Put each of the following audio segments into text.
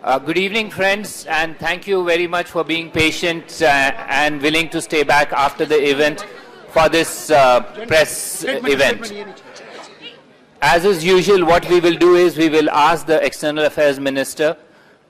Good evening, friends, and thank you very much for being patient and willing to stay back after the event for this press event. As is usual, what we will do is we will ask the External Affairs Minister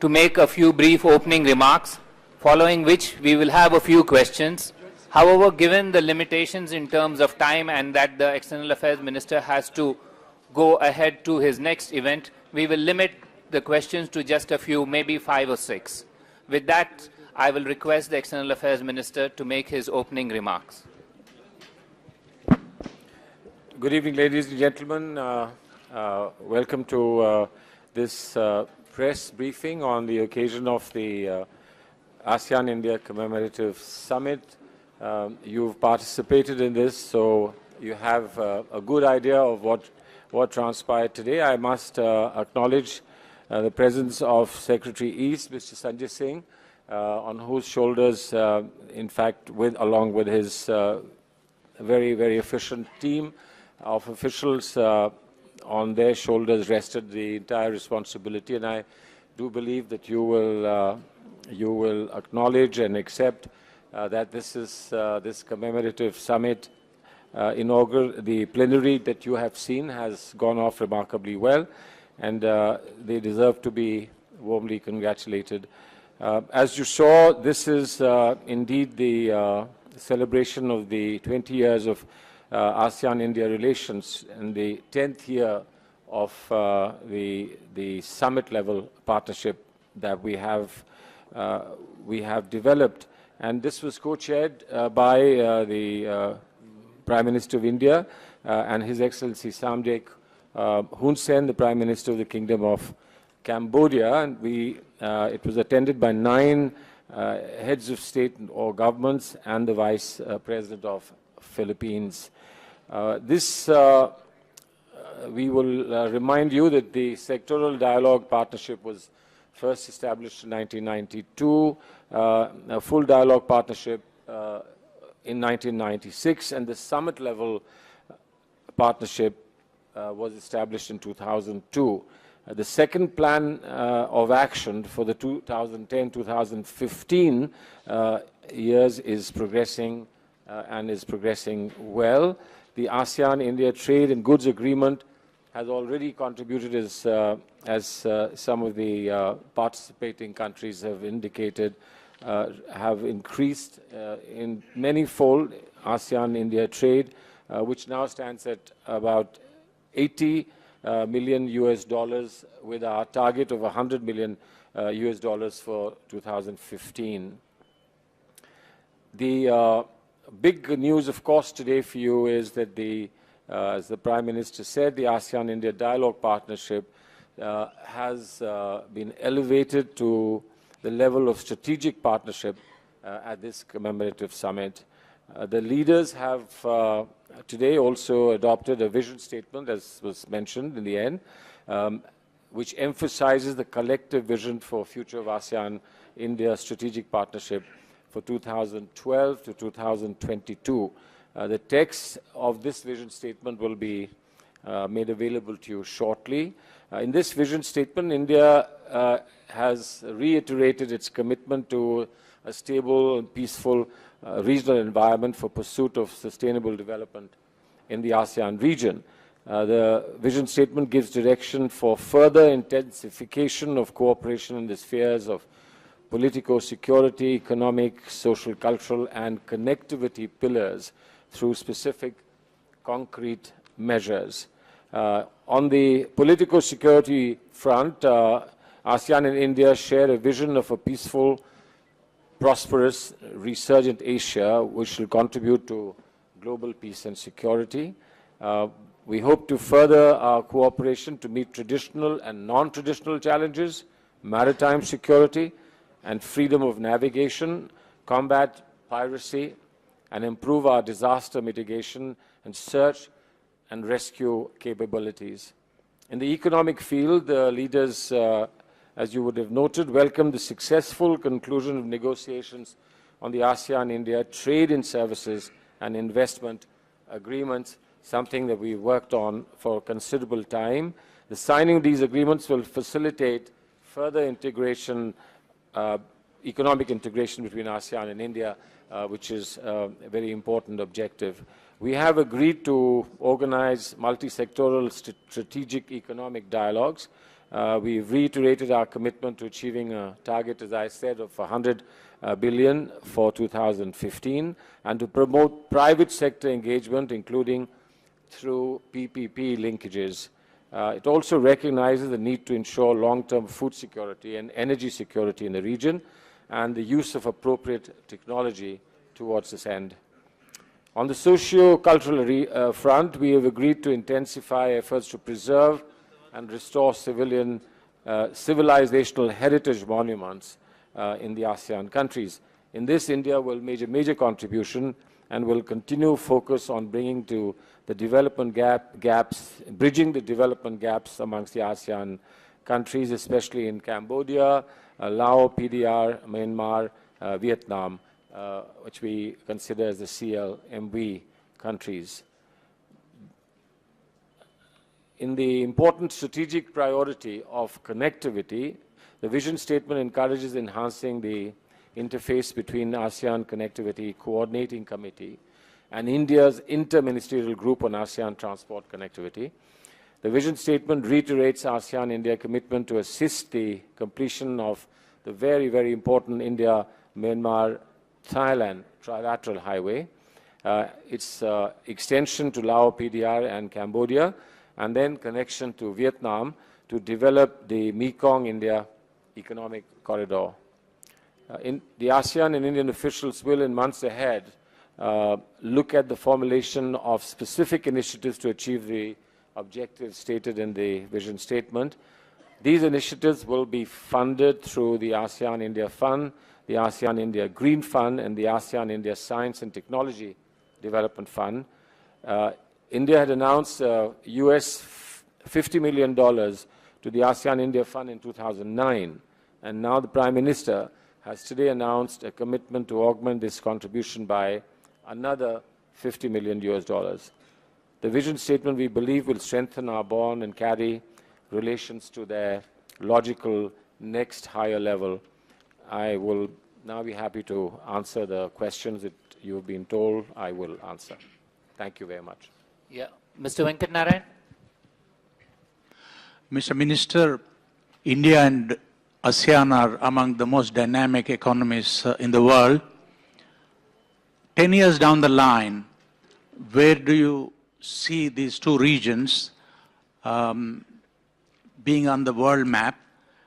to make a few brief opening remarks, following which we will have a few questions. However, given the limitations in terms of time and that the External Affairs Minister has to go ahead to his next event, we will limit the questions to just a few, maybe 5 or 6. With that, I will request the External Affairs Minister to make his opening remarks. Good evening, ladies and gentlemen. Welcome to this press briefing on the occasion of the ASEAN-India Commemorative Summit. You've participated in this, so you have a good idea of what transpired today. I must acknowledge the presence of Secretary East, Mr. Sanjay Singh, on whose shoulders, in fact, along with his very, very efficient team of officials, on their shoulders rested the entire responsibility. And I do believe that you will acknowledge and accept that this is this commemorative summit inaugural. The plenary that you have seen has gone off remarkably well, and they deserve to be warmly congratulated. As you saw, this is indeed the celebration of the 20 years of ASEAN-India relations and the 10th year of the summit-level partnership that we have developed. And this was co-chaired by the Prime Minister of India and His Excellency Sanjay Hun Sen, the Prime Minister of the Kingdom of Cambodia, and it was attended by 9 heads of state or governments and the Vice President of Philippines. We will remind you that the sectoral dialogue partnership was first established in 1992, a full dialogue partnership in 1996, and the summit-level partnership was established in 2002. The second plan of action for the 2010-2015 years is progressing and is progressing well. The ASEAN-India Trade and Goods Agreement has already contributed, as some of the participating countries have indicated, have increased in many-fold ASEAN-India trade, which now stands at about $80 million with our target of $100 million for 2015. The big news, of course, today for you is that as the Prime Minister said, the ASEAN-India Dialogue Partnership has been elevated to the level of strategic partnership at this commemorative summit. The leaders have today also adopted a vision statement, as was mentioned in the end, which emphasizes the collective vision for future of ASEAN-India strategic partnership for 2012 to 2022. The text of this vision statement will be made available to you shortly. In this vision statement, India has reiterated its commitment to a stable and peaceful regional environment for pursuit of sustainable development in the ASEAN region. The vision statement gives direction for further intensification of cooperation in the spheres of political security, economic, social, cultural, and connectivity pillars through specific concrete measures. On the political security front, ASEAN and India share a vision of a peaceful, prosperous, resurgent Asia, which will contribute to global peace and security. We hope to further our cooperation to meet traditional and non-traditional challenges, maritime security, and freedom of navigation, combat piracy, and improve our disaster mitigation and search and rescue capabilities. In the economic field, the leaders, as you would have noted, welcomed the successful conclusion of negotiations on the ASEAN-India trade in services and investment agreements, something that we worked on for considerable time. The signing of these agreements will facilitate further integration, economic integration between ASEAN and India, which is a very important objective. We have agreed to organize multi-sectoral strategic economic dialogues. We've reiterated our commitment to achieving a target, as I said, of 100 billion for 2015, and to promote private sector engagement, including through PPP linkages. It also recognizes the need to ensure long-term food security and energy security in the region, and the use of appropriate technology towards this end. On the socio-cultural front, we have agreed to intensify efforts to preserve and restore civilizational heritage monuments in the ASEAN countries. In this, India will make a major contribution and will continue focus on bringing to the development bridging the development gaps amongst the ASEAN countries, especially in Cambodia, Laos, PDR, Myanmar, Vietnam, which we consider as the CLMV countries. In the important strategic priority of connectivity, the vision statement encourages enhancing the interface between ASEAN Connectivity Coordinating Committee and India's Inter-Ministerial Group on ASEAN Transport Connectivity. The vision statement reiterates ASEAN-India commitment to assist the completion of the very, very important India-Myanmar-Thailand trilateral highway, its extension to Laos, PDR and Cambodia, and then connection to Vietnam to develop the Mekong-India Economic Corridor. The ASEAN and Indian officials will, in months ahead, look at the formulation of specific initiatives to achieve the objectives stated in the vision statement. These initiatives will be funded through the ASEAN-India Fund, the ASEAN-India Green Fund, and the ASEAN-India Science and Technology Development Fund. India had announced US $50 million to the ASEAN-India Fund in 2009, and now the Prime Minister has today announced a commitment to augment this contribution by another $50 million US. The vision statement, we believe, will strengthen our bond and carry relations to their logical next higher level. I will now be happy to answer the questions that you have been told I will answer. Thank you very much. Yeah, Mr. Venkat Narayan. Mr. Minister, India and ASEAN are among the most dynamic economies in the world. 10 years down the line, where do you see these two regions being on the world map?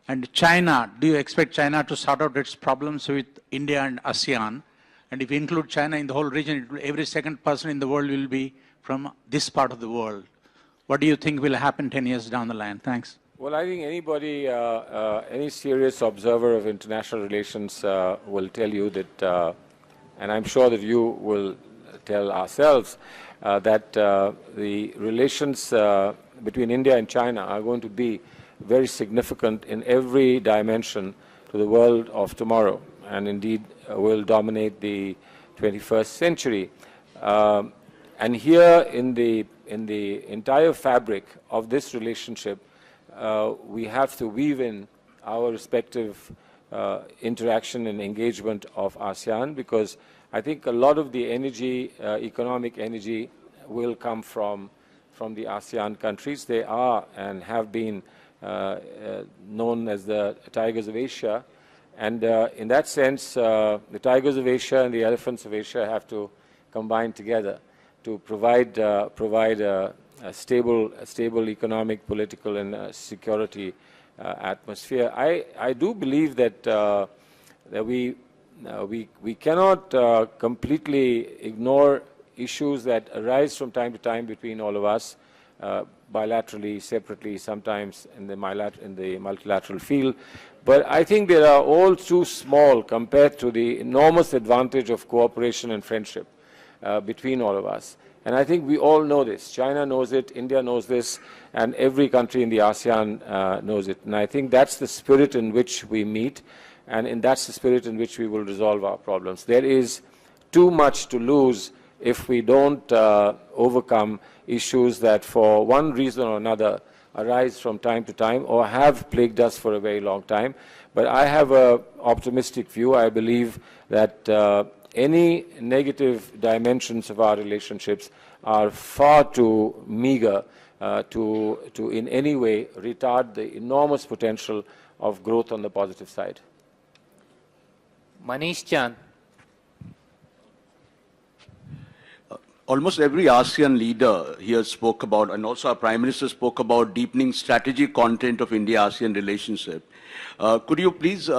And China, do you expect China to sort out its problems with India and ASEAN? And if you include China in the whole region, every second person in the world will be from this part of the world. What do you think will happen 10 years down the line? Thanks. Well, I think anybody, any serious observer of international relations will tell you that, and I'm sure that you will tell ourselves, that the relations between India and China are going to be very significant in every dimension to the world of tomorrow, and indeed will dominate the 21st century. And here in the entire fabric of this relationship, we have to weave in our respective interaction and engagement of ASEAN, because I think a lot of the energy, economic energy, will come from the ASEAN countries. They are and have been known as the Tigers of Asia. And in that sense, the Tigers of Asia and the Elephants of Asia have to combine together to provide a stable economic, political, and security atmosphere. I do believe that that we cannot completely ignore issues that arise from time to time between all of us, bilaterally, separately, sometimes in the multilateral field. But I think they are all too small compared to the enormous advantage of cooperation and friendship between all of us. And I think we all know this. China knows it, India knows this, and every country in the ASEAN knows it. And I think that's the spirit in which we meet, and that's the spirit in which we will resolve our problems. There is too much to lose if we don't overcome issues that for one reason or another arise from time to time or have plagued us for a very long time. But I have an optimistic view. I believe that any negative dimensions of our relationships are far too meager to in any way retard the enormous potential of growth on the positive side. Manish Chand. Almost every ASEAN leader here spoke about, and also our Prime Minister spoke about deepening strategic content of India-ASEAN relationship. Could you please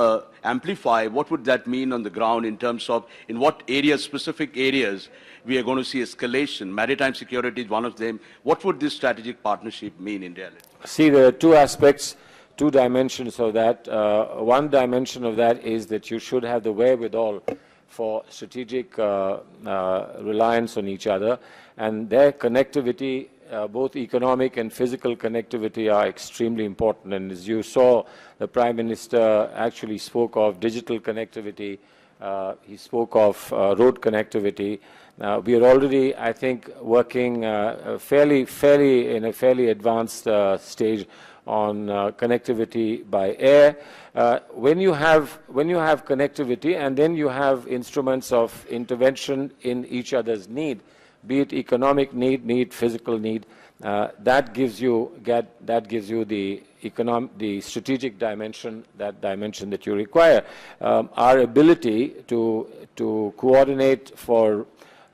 amplify what would that mean on the ground in terms of in what areas, specific areas, we are going to see escalation? Maritime security is one of them. What would this strategic partnership mean in reality? See, there are two aspects, two dimensions of that. One dimension of that is that you should have the wherewithal for strategic reliance on each other, and their connectivity, both economic and physical connectivity, are extremely important. And as you saw, the Prime Minister actually spoke of digital connectivity, he spoke of road connectivity. We are already, I think, working fairly in a fairly advanced stage on connectivity by air. When you have connectivity and then you have instruments of intervention in each other's need, be it economic need, be it physical need, that gives you the strategic dimension, that dimension that you require. Our ability to coordinate for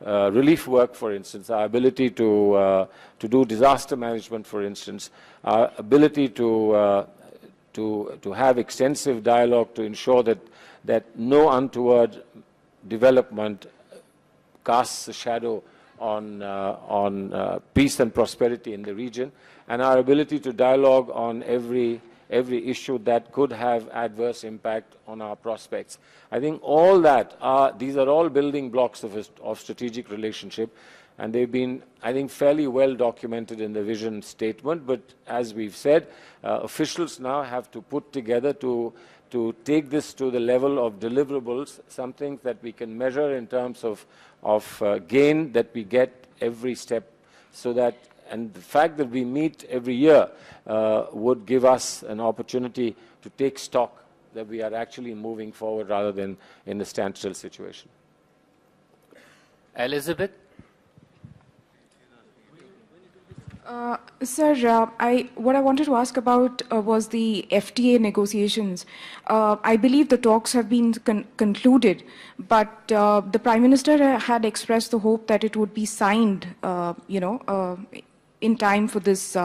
relief work, for instance, our ability to do disaster management, for instance, our ability to have extensive dialogue to ensure that no untoward development casts a shadow on peace and prosperity in the region, and our ability to dialogue on every issue that could have adverse impact on our prospects. I think all that these are all building blocks of strategic relationship, and they've been, I think, fairly well documented in the vision statement. But as we've said, officials now have to put together to take this to the level of deliverables, something that we can measure in terms of gain that we get every step, so that, and the fact that we meet every year would give us an opportunity to take stock that we are actually moving forward rather than in a standstill situation. Elizabeth? Sir, what I wanted to ask about was the FTA negotiations. I believe the talks have been concluded, but the Prime Minister had expressed the hope that it would be signed, in time for this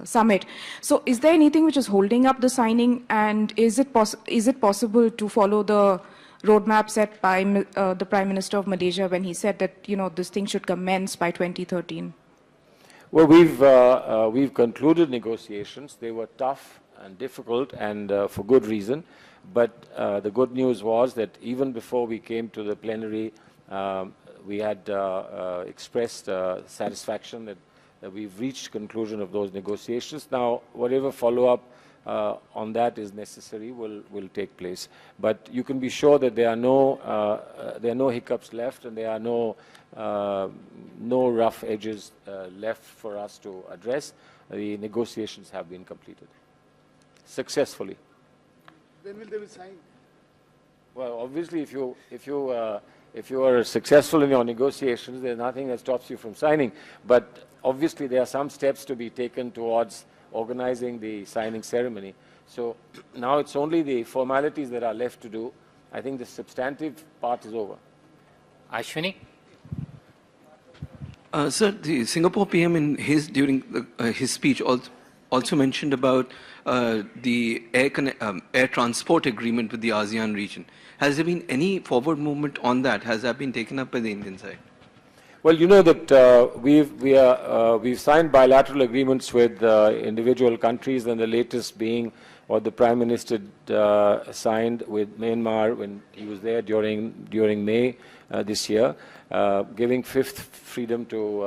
summit. So is there anything which is holding up the signing, and is it possible to follow the roadmap set by the Prime Minister of Malaysia when he said that, this thing should commence by 2013? Well, we've concluded negotiations. They were tough and difficult, and for good reason. But the good news was that even before we came to the plenary, we had expressed satisfaction that we've reached conclusion of those negotiations. Now, whatever follow-up on that is necessary will take place. But you can be sure that there are no hiccups left, and there are no rough edges left for us to address. The negotiations have been completed successfully. When will they be signed? Well, obviously, if you are successful in your negotiations, there's nothing that stops you from signing. But obviously, there are some steps to be taken towards organizing the signing ceremony. So now it's only the formalities that are left to do. I think the substantive part is over. Ashwini? Sir, the Singapore PM during his speech also mentioned about the air transport agreement with the ASEAN region. Has there been any forward movement on that? Has that been taken up by the Indian side? Well, you know that we've signed bilateral agreements with individual countries, and the latest being what the Prime Minister signed with Myanmar when he was there during May this year, giving fifth freedom to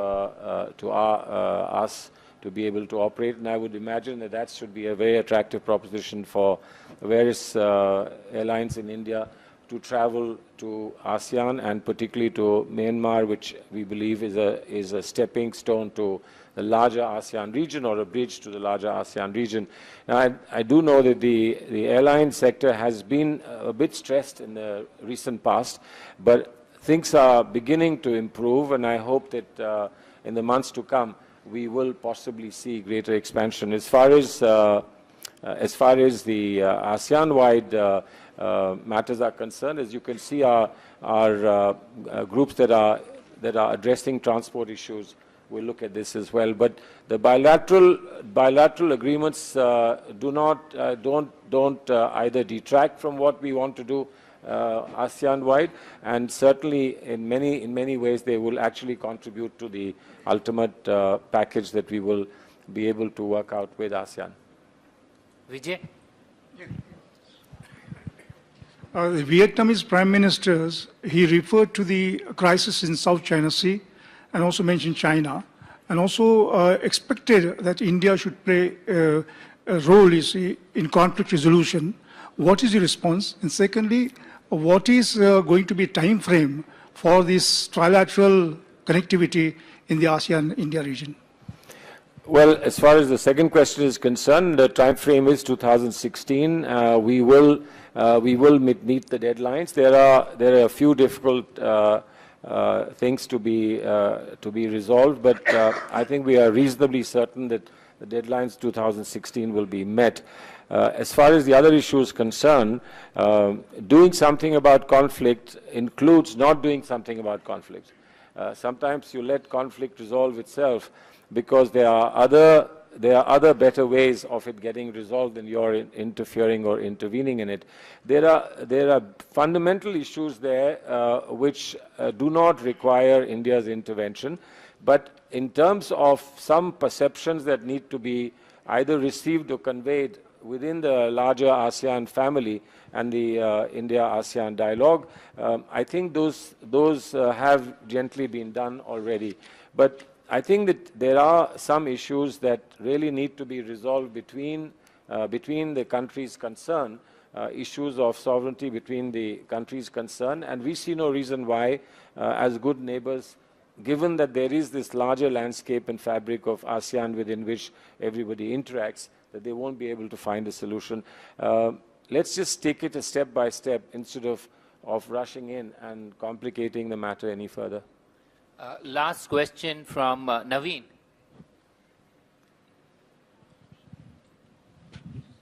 us to be able to operate. And I would imagine that that should be a very attractive proposition for various airlines in India to travel to ASEAN and particularly to Myanmar, which we believe is a stepping stone to the larger ASEAN region or a bridge to the larger ASEAN region. Now, I do know that the airline sector has been a bit stressed in the recent past, but things are beginning to improve, and I hope that in the months to come, we will possibly see greater expansion. As far as the ASEAN-wide matters are concerned, as you can see, our groups that are addressing transport issues will look at this as well. But the bilateral agreements don't either detract from what we want to do ASEAN-wide, and certainly in many ways they will actually contribute to the ultimate package that we will be able to work out with ASEAN. Vijay? The Vietnamese Prime Minister, he referred to the crisis in South China Sea and also mentioned China, and also expected that India should play a role in conflict resolution. What is your response? And secondly, what is going to be time frame for this trilateral connectivity in the ASEAN-India region? Well, as far as the second question is concerned, the time frame is 2016. We will meet the deadlines. There are a few difficult things to be resolved, but I think we are reasonably certain that the deadlines 2016 will be met. As far as the other issue is concerned, doing something about conflict includes not doing something about conflict. Sometimes you let conflict resolve itself because there are other better ways of it getting resolved than your interfering or intervening in it. There are fundamental issues there which do not require India's intervention, but in terms of some perceptions that need to be either received or conveyed within the larger ASEAN family and the India-ASEAN dialogue, I think those have gently been done already. But I think that there are some issues that really need to be resolved between the countries concerned, issues of sovereignty between the countries concerned, and we see no reason why, as good neighbors, given that there is this larger landscape and fabric of ASEAN within which everybody interacts, that they won't be able to find a solution. Let's just take it a step by step instead of rushing in and complicating the matter any further. Last question from Naveen.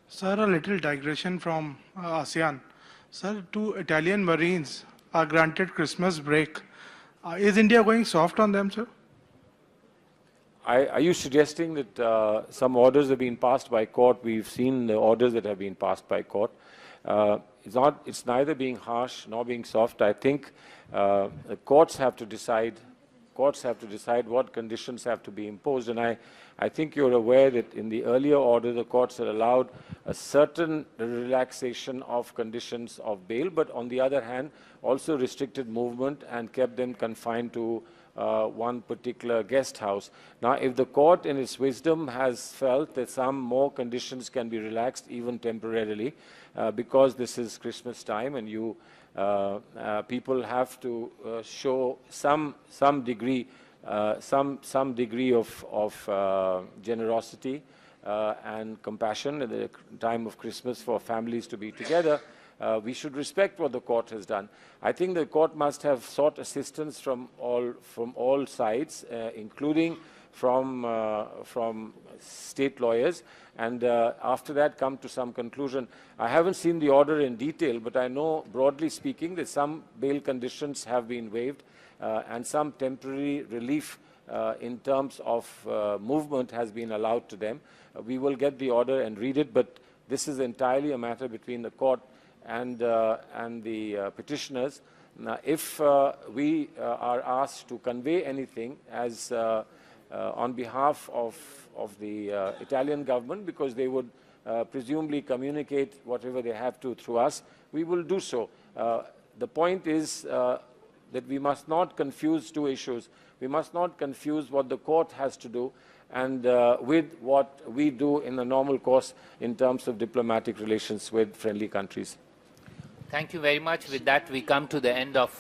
Sir, a little digression from ASEAN. Sir, 2 Italian Marines are granted Christmas break. Is India going soft on them, sir? Are you suggesting that some orders have been passed by court? We've seen the orders that have been passed by court. It's neither being harsh nor being soft. I think the courts have to decide. Courts have to decide what conditions have to be imposed, and I think you're aware that in the earlier order the courts had allowed a certain relaxation of conditions of bail, but on the other hand also restricted movement and kept them confined to one particular guest house. Now, if the court in its wisdom has felt that some more conditions can be relaxed even temporarily, because this is Christmas time and people have to show some degree of generosity and compassion at the time of Christmas for families to be together, we should respect what the court has done. I think the court must have sought assistance from all sides, including from state lawyers, and after that come to some conclusion. I haven't seen the order in detail, but I know, broadly speaking, that some bail conditions have been waived and some temporary relief in terms of movement has been allowed to them. We will get the order and read it, but this is entirely a matter between the court and the petitioners. Now, if we are asked to convey anything as on behalf of the Italian government, because they would presumably communicate whatever they have to through us, we will do so. The point is that we must not confuse two issues. We must not confuse what the court has to do and with what we do in the normal course in terms of diplomatic relations with friendly countries. Thank you very much. With that, we come to the end of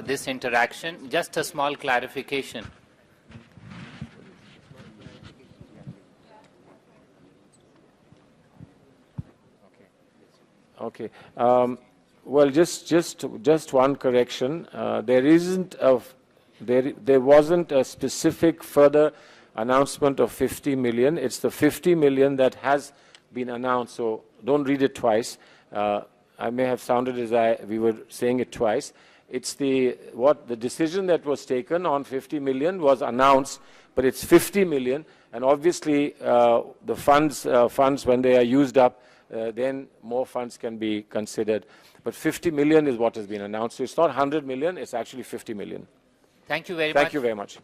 this interaction. Just a small clarification. Okay. Well, just one correction. There wasn't a specific further announcement of 50 million. It's the 50 million that has been announced. So don't read it twice. I may have sounded as we were saying it twice. It's the decision that was taken on 50 million was announced, but it's 50 million, and obviously the funds when they are used up, then more funds can be considered. But 50 million is what has been announced. So it's not 100 million; it's actually 50 million. Thank you very much. Thank you very much.